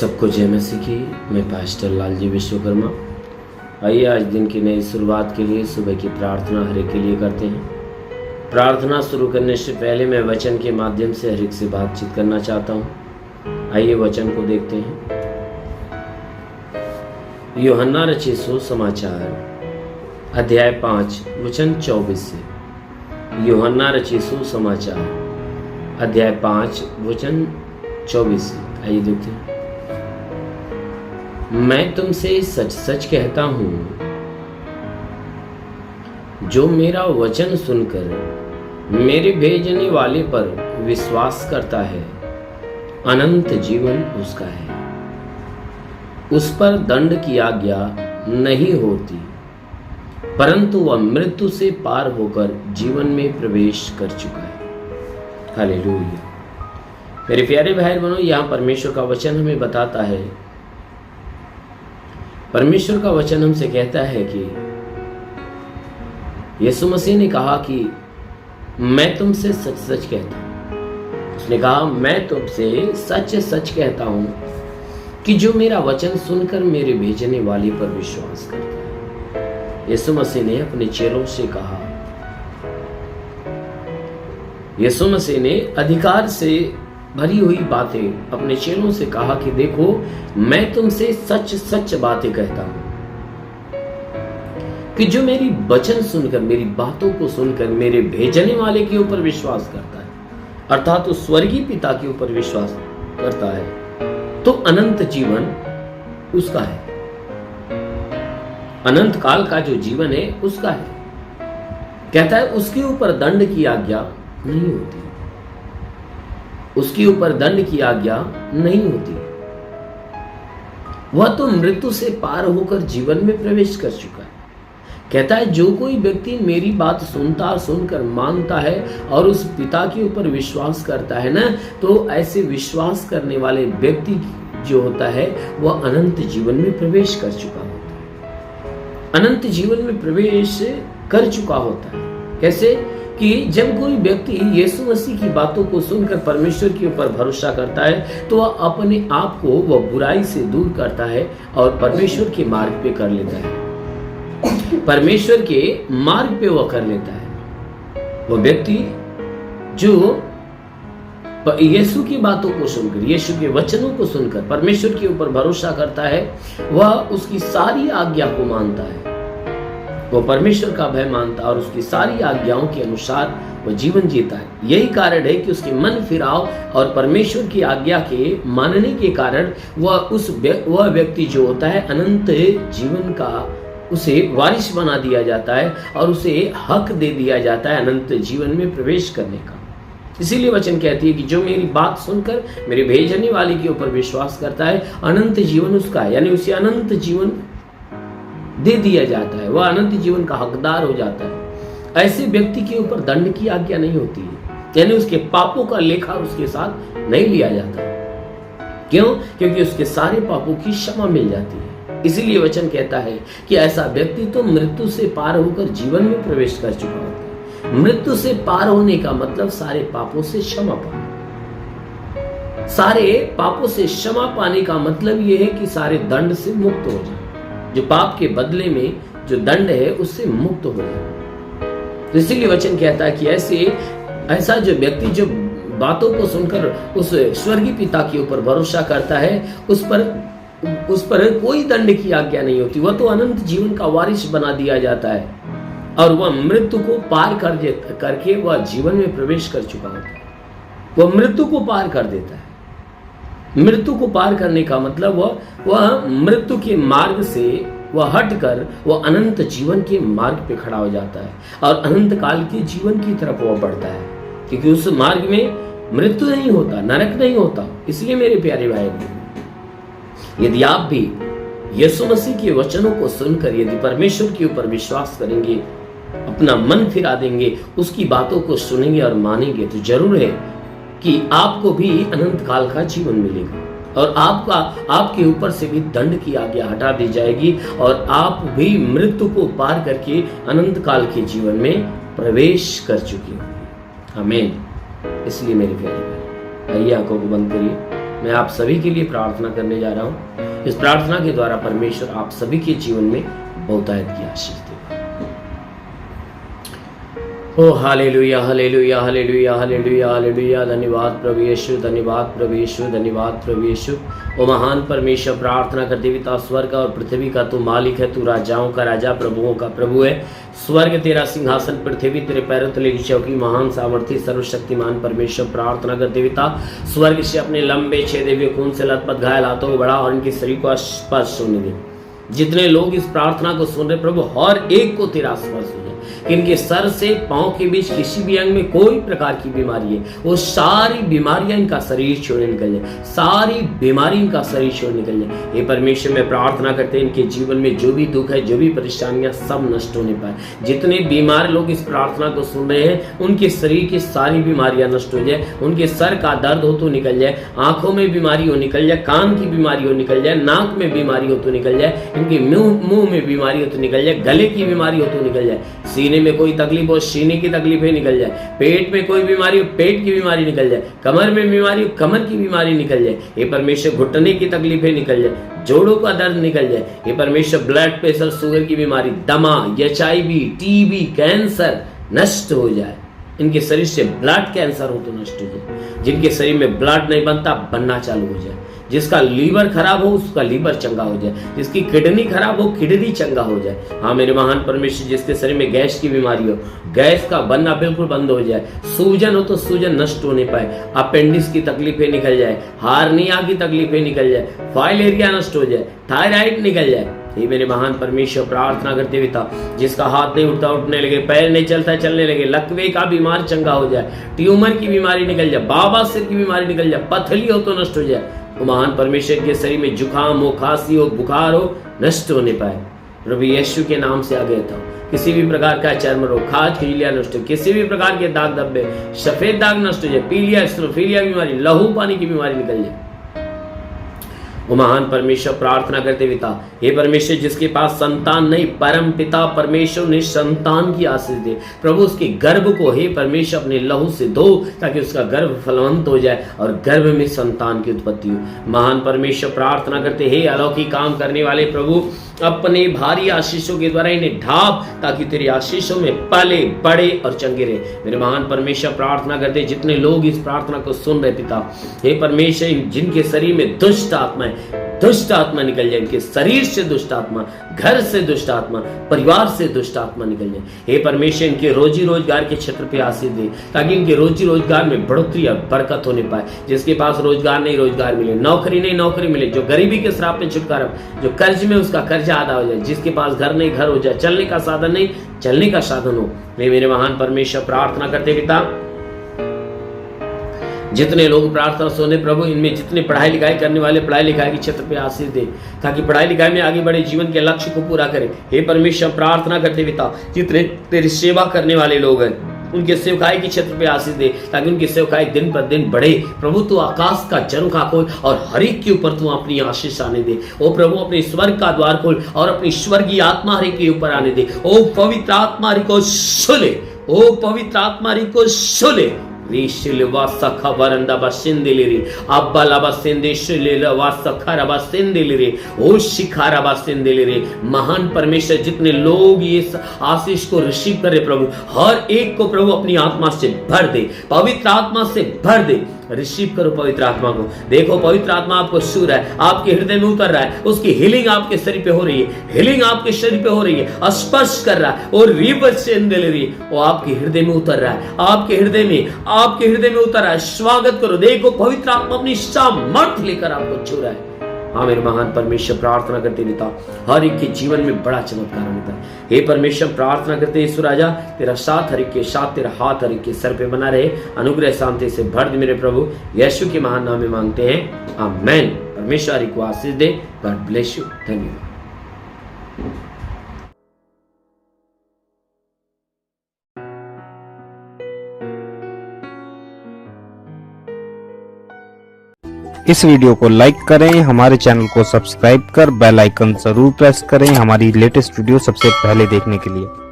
सबको जय मसीह की। मैं पास्टर लालजी विश्वकर्मा। आइए आज दिन की नई शुरुआत के लिए सुबह की प्रार्थना हर एक के लिए करते हैं। प्रार्थना शुरू करने से पहले मैं वचन के माध्यम से हर एक से बातचीत करना चाहता हूँ। आइए वचन को देखते हैं। यूहन्ना रचित सुसमाचार अध्याय 5 वचन 24 से। यूहन्ना रचित सुसमाचार अध्याय 5 वचन 24 से। आइए देखते हैं। मैं तुमसे सच सच कहता हूं, जो मेरा वचन सुनकर मेरे भेजने वाले पर विश्वास करता है, अनंत जीवन उसका है। उस पर दंड की आज्ञा नहीं होती, परंतु वह मृत्यु से पार होकर जीवन में प्रवेश कर चुका है। हालेलुया। मेरे प्यारे भाई बहनों, यहाँ परमेश्वर का वचन हमें बताता है, परमेश्वर का वचन हमसे कहता है कि यीशु मसीह ने कहा कि मैं तुमसे सच सच कहता हूं। उसने कहा मैं तुमसे सच सच कहता हूं कि जो मेरा वचन सुनकर मेरे भेजने वाले पर विश्वास करता है। यीशु मसीह ने अपने चेलों से कहा, यीशु मसीह ने अधिकार से भरी हुई बातें अपने चेलों से कहा कि देखो, मैं तुमसे सच सच बातें कहता हूं कि जो मेरी वचन सुनकर, मेरी बातों को सुनकर मेरे भेजने वाले के ऊपर विश्वास करता है, अर्थात तो स्वर्गीय पिता के ऊपर विश्वास करता है, तो अनंत जीवन उसका है। अनंत काल का जो जीवन है उसका है। कहता है उसके ऊपर दंड की आज्ञा नहीं होती, उसके ऊपर दंड की आज्ञा नहीं होती। वह तो मृत्यु से पार होकर जीवन में प्रवेश कर चुका है। कहता है जो कोई व्यक्ति मेरी बात सुनकर मानता है और उस पिता के ऊपर विश्वास करता है ना, तो ऐसे विश्वास करने वाले व्यक्ति जो होता है वह अनंत जीवन में प्रवेश कर चुका होता है। अनंत जीवन में प्रवेश कर चुका होता है। कैसे? कि जब कोई व्यक्ति यीशु मसीह की बातों को सुनकर परमेश्वर के ऊपर भरोसा करता है, तो वह अपने आप को वह बुराई से दूर करता है और परमेश्वर के मार्ग पे कर लेता है। परमेश्वर के मार्ग पे वह कर लेता है। वह व्यक्ति जो यीशु की बातों को सुनकर, यीशु के वचनों को सुनकर परमेश्वर के ऊपर भरोसा करता है, वह उसकी सारी आज्ञा को मानता है, वो परमेश्वर का भय मानता और उसकी सारी आज्ञाओं के अनुसार वह जीवन जीता है। यही कारण है कि उसके मन फिराव और परमेश्वर की आज्ञा के मानने के कारण वह व्यक्ति जो होता है अनंत जीवन का उसे वारिस बना दिया जाता है और उसे हक दे दिया जाता है अनंत जीवन में प्रवेश करने का। इसीलिए वचन कहती है कि जो मेरी बात सुनकर मेरे भेजने वाले के ऊपर विश्वास करता है, अनंत जीवन उसका है, यानी उसे अनंत जीवन दे दिया जाता है, वह अनंत जीवन का हकदार हो जाता है। ऐसे व्यक्ति के ऊपर दंड की आज्ञा नहीं होती है, यानी उसके पापों का लेखा उसके साथ नहीं लिया जाता। क्यों? क्योंकि उसके सारे पापों की क्षमा मिल जाती है। इसीलिए वचन कहता है कि ऐसा व्यक्ति तो मृत्यु से पार होकर जीवन में प्रवेश कर चुका होता है। मृत्यु से पार होने का मतलब सारे पापों से क्षमा पाना। सारे पापों से क्षमा पाने का मतलब यह है कि सारे दंड से मुक्त हो जाए, जो पाप के बदले में जो दंड है उससे मुक्त हो जाए। तो इसीलिए वचन कहता है कि ऐसा जो व्यक्ति जो बातों को सुनकर उस स्वर्गीय पिता के ऊपर भरोसा करता है, उस पर कोई दंड की आज्ञा नहीं होती। वह तो अनंत जीवन का वारिस बना दिया जाता है और वह मृत्यु को पार करके वह जीवन में प्रवेश कर चुका होता है। वह मृत्यु को पार कर देता है। मृत्यु को पार करने का मतलब वह मृत्यु के मार्ग से वह हटकर वह अनंत जीवन के मार्ग पे खड़ा हो जाता है और अनंत काल के जीवन की तरफ वह बढ़ता है, क्योंकि उस मार्ग में मृत्यु नहीं होता, नरक नहीं होता। इसलिए मेरे प्यारे भाई, यदि आप भी यीशु मसीह के वचनों को सुनकर यदि परमेश्वर के ऊपर विश्वास करेंगे, अपना मन फिरा देंगे, उसकी बातों को सुनेंगे और मानेंगे, तो जरूर है कि आपको भी अनंत काल का जीवन मिलेगा और आपके ऊपर से भी दंड की आज्ञा हटा दी जाएगी और आप भी मृत्यु को पार करके अनंत काल के जीवन में प्रवेश कर चुके होंगे। आमीन। इसलिए मेरे प्यारे भाई, आइए आंखों को बंद करिए, मैं आप सभी के लिए प्रार्थना करने जा रहा हूँ। इस प्रार्थना के द्वारा परमेश्वर आप सभी के जीवन में बहुतायत की आशीष देगा। ओ hallelujah hallelujah hallelujah hallelujah hallelujah. धन्यवाद प्रभु यीशु, धन्यवाद प्रभु यीशु, धन्यवाद प्रभु यीशु। ओ महान परमेश्वर, प्रार्थना करते पिता, स्वर्ग और पृथ्वी का तू मालिक है, तू राजाओं का राजा, प्रभुओं का प्रभु है। स्वर्ग तेरा सिंहासन, पृथ्वी तेरे पैरों तले की चौकी। महान सामर्थी सर्वशक्तिमान परमेश्वर, प्रार्थना करते पिता, स्वर्ग से अपने लंबे छेदे हुए खून से लथपथ घायल हाथों को बढ़ा और इनके शरीर को स्पर्श होने दे। जितने लोग इस प्रार्थना को सुन रहे प्रभु, हर एक को तेरा स्पर्श हो जाए। इनके सर से पांव के बीच किसी भी अंग में कोई प्रकार की बीमारी है, वो सारी बीमारियां इनका शरीर छोड़े निकल जाए, सारी बीमारी इनका शरीर छोड़ निकल जाए। हे परमेश्वर, मैं प्रार्थना करते हैं इनके जीवन में जो भी दुख है, जो भी परेशानियां, सब नष्ट होने पाए। जितने बीमार लोग इस प्रार्थना को सुन रहे हैं, उनके शरीर की सारी बीमारियां नष्ट हो जाए। उनके सर का दर्द हो तो निकल जाए, आंखों में बीमारी हो निकल जाए, कान की बीमारी हो निकल जाए, नाक में बीमारी हो तो निकल जाए, इनके मुंह में बीमारी हो तो निकल जाए, गले की बीमारी हो तो निकल जाए, सीने में कोई तकलीफ हो सीने की तकलीफें निकल जाए, पेट में कोई बीमारी हो पेट की बीमारी निकल जाए, कमर में बीमारी हो कमर की बीमारी निकल जाए। ये परमेश्वर, घुटने की तकलीफें निकल जाए, जोड़ों का दर्द निकल जाए। ये परमेश्वर, ब्लड प्रेशर, शुगर की बीमारी, दमा, HIV, TB, कैंसर नष्ट हो जाए। इनके शरीर से ब्लड कैंसर हो तो नष्ट हो जाए। जिनके शरीर में ब्लड नहीं बनता, बनना चालू हो जाए। जिसका लीवर खराब हो उसका लीवर चंगा हो जाए, जिसकी किडनी खराब हो किडनी चंगा हो जाए। हाँ मेरे महान परमेश्वर, जिसके शरीर में गैस की बीमारी हो, गैस का बनना बिल्कुल बंद हो जाए। सूजन हो तो सूजन नष्ट होने पाए, अपेंडिक्स की तकलीफें निकल जाए, हार्निया की तकलीफें निकल जाए, फाइलेरिया नष्ट हो जाए, थायराइड निकल जाए। ये मेरे महान परमेश्वर, प्रार्थना करते हुए था, जिसका हाथ नहीं उठता उठने लगे, पैर नहीं चलता चलने लगे, लकवे का बीमार चंगा हो जाए, ट्यूमर की बीमारी निकल जाए, बाबा सिर की बीमारी निकल जाए, पथरी हो तो नष्ट हो जाए। तो महान परमेश्वर के शरीर में जुकाम हो, खांसी हो, बुखार हो, नष्ट होने पाए। प्रभु यीशु के नाम से आगे था, किसी भी प्रकार का चर्म रोग, खाज खिजलिया नष्ट हो, किसी भी प्रकार के दाग धब्बे, सफेद दाग नष्ट हो जाए, पीलिया एसिनोफिलिया बीमारी, लहू पानी की बीमारी निकल जाए। वो महान परमेश्वर, प्रार्थना करते पिता, हे परमेश्वर, जिसके पास संतान नहीं, परम पिता परमेश्वर ने संतान की आशीष दे। प्रभु उसके गर्भ को हे परमेश्वर अपने लहू से धो, ताकि उसका गर्भ फलवंत हो जाए और गर्भ में संतान की उत्पत्ति हो। महान परमेश्वर, प्रार्थना करते, हे अलौकिक काम करने वाले प्रभु, अपने भारी आशीषों के द्वारा इन्हें ढाप, ताकि तेरी आशीषों में पले बड़े और चंगे रहे। मेरे महान परमेश्वर, प्रार्थना करते, जितने लोग इस प्रार्थना को सुन रहे पिता, हे परमेश्वर, जिनके शरीर में दुष्ट आत्मा है, दुष्ट आत्मा निकल जाए, इनके शरीर से दुष्ट आत्मा, घर से दुष्ट आत्मा, परिवार से दुष्ट आत्मा निकल जाए। हे परमेश्वर, इनके रोजी रोजगार के क्षेत्र पे आशीष दे, ताकि इनके रोजी रोजगार में बढ़ोतरी और बरकत होने पाए। जिसके पास रोजगार नहीं, रोजगार मिले, नौकरी नहीं, नौकरी मिले, जो गरीबी के श्राप में छुटकारा, जो कर्ज में उसका कर्जा आधा हो जाए, जिसके पास घर नहीं घर हो जाए, चलने का साधन नहीं चलने का साधन हो। मेरे महान परमेश्वर, प्रार्थना करते पिता, जितने लोग प्रार्थना सुने प्रभु, इनमें जितने पढ़ाई लिखाई करने वाले, पढ़ाई लिखाई के क्षेत्र पे आशीष दे, ताकि पढ़ाई लिखाई में आगे बढ़े, जीवन के लक्ष्य को पूरा करे। हे परमेश्वर, प्रार्थना करते पिता, जितने तेरी सेवा करने वाले लोग हैं, उनके सेवकाई के क्षेत्र पे आशीष दे, ताकि उनकी सेवकाई दिन पर दिन बढ़े। प्रभु तू आकाश का झरोखा खोल और हर एक के ऊपर तू अपनी आशीष आने दे। ओ प्रभु, अपने स्वर्ग का द्वार खोल और अपनी स्वर्गीय आत्मा हर एक के ऊपर आने दे। ओ पवित्र आत्मा हरि को सुले, ओ पवित्र आत्मा हरि को सुले। रिशिलवासा वरंदा बसिंदिलिरी अब्बाला बसिंदिशिले वासा खराबा सिंदिलिरी ओ शिखारा बसिंदिलिरी। महान परमेश्वर, जितने लोग ये आशीष को रिसीव करे प्रभु, हर एक को प्रभु अपनी आत्मा से भर दे, पवित्र आत्मा से भर दे। रिसीव करो पवित्र आत्मा को। देखो पवित्र आत्मा आपको छू रहा है, आपके हृदय में उतर रहा है, उसकी हीलिंग आपके शरीर पे हो रही है, हीलिंग आपके शरीर पे हो रही है, स्पर्श कर रहा है और वो आपके हृदय में उतर रहा है, आपके हृदय में उतर रहा है। स्वागत करो, देखो पवित्र आत्मा अपनी सामर्थ लेकर आपको छू रहा है। हाँ मेरे महान परमेश्वर, प्रार्थना करते पिता, हर एक के जीवन में बड़ा चमत्कार होता है। हे परमेश्वर, प्रार्थना करते यीशु राजा, तेरा साथ हर एक के साथ, तेरा हाथ हर एक के सर पे बना रहे, अनुग्रह शांति से भर दे मेरे प्रभु, यीशु के महान नाम में मांगते हैं, आमेन। परमेश्वर को आशीष दे। God bless you. धन्यवाद। इस वीडियो को लाइक करें, हमारे चैनल को सब्सक्राइब कर बेल आइकन जरूर प्रेस करें हमारी लेटेस्ट वीडियो सबसे पहले देखने के लिए।